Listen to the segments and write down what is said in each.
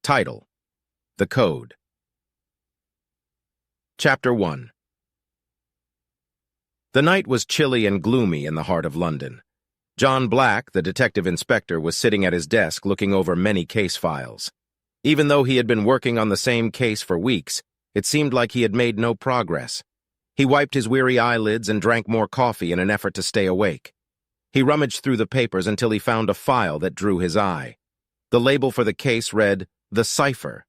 Title: The Code. Chapter 1. The night was chilly and gloomy in the heart of London. John Black, the detective inspector, was sitting at his desk looking over many case files. Even though he had been working on the same case for weeks, it seemed like he had made no progress. He wiped his weary eyelids and drank more coffee in an effort to stay awake. He rummaged through the papers until he found a file that drew his eye. The label for the case read, "The Cipher."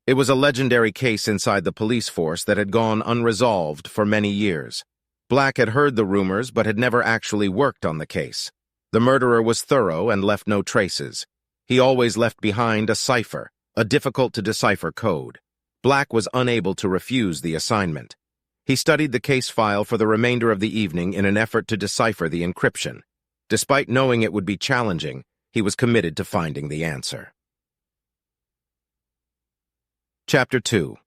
It was a legendary case inside the police force that had gone unresolved for many years. Black had heard the rumors but had never actually worked on the case. The murderer was thorough and left no traces. He always left behind a cipher, a difficult-to-decipher code. Black was unable to refuse the assignment. He studied the case file for the remainder of the evening in an effort to decipher the encryption. Despite knowing it would be challenging, he was committed to finding the answer. Chapter 2.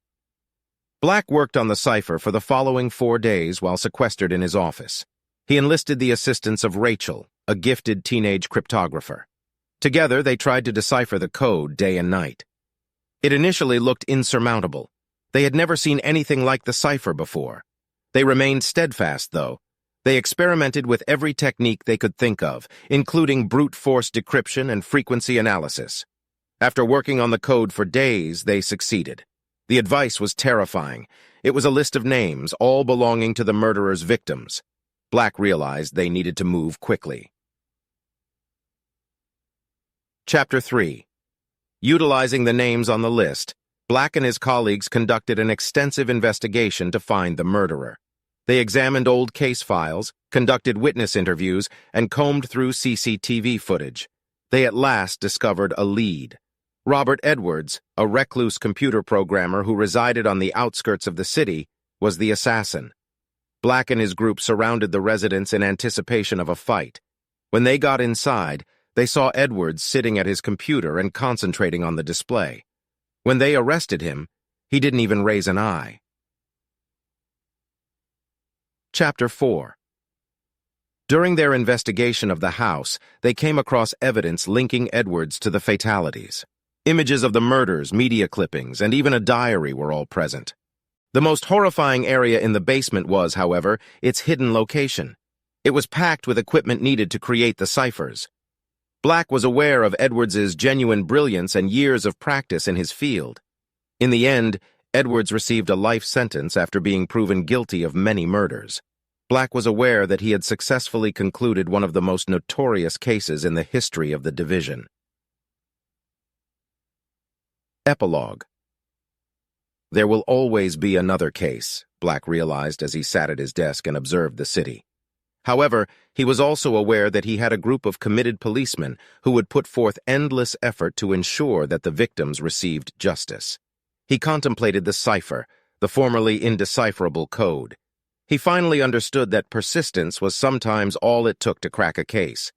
Black worked on the cipher for the following 4 days while sequestered in his office. He enlisted the assistance of Rachel, a gifted teenage cryptographer. Together, they tried to decipher the code day and night. It initially looked insurmountable. They had never seen anything like the cipher before. They remained steadfast, though. They experimented with every technique they could think of, including brute force decryption and frequency analysis. After working on the code for days, they succeeded. The advice was terrifying. It was a list of names, all belonging to the murderer's victims. Black realized they needed to move quickly. Chapter 3. Utilizing the names on the list, Black and his colleagues conducted an extensive investigation to find the murderer. They examined old case files, conducted witness interviews, and combed through CCTV footage. They at last discovered a lead. Robert Edwards, a recluse computer programmer who resided on the outskirts of the city, was the assassin. Black and his group surrounded the residence in anticipation of a fight. When they got inside, they saw Edwards sitting at his computer and concentrating on the display. When they arrested him, he didn't even raise an eye. Chapter 4. During their investigation of the house, they came across evidence linking Edwards to the fatalities. Images of the murders, media clippings, and even a diary were all present. The most horrifying area in the basement was, however, its hidden location. It was packed with equipment needed to create the ciphers. Black was aware of Edwards's genuine brilliance and years of practice in his field. In the end, Edwards received a life sentence after being proven guilty of many murders. Black was aware that he had successfully concluded one of the most notorious cases in the history of the division. Epilogue. There will always be another case, Black realized as he sat at his desk and observed the city. However, he was also aware that he had a group of committed policemen who would put forth endless effort to ensure that the victims received justice. He contemplated the cipher, the formerly indecipherable code. He finally understood that persistence was sometimes all it took to crack a case.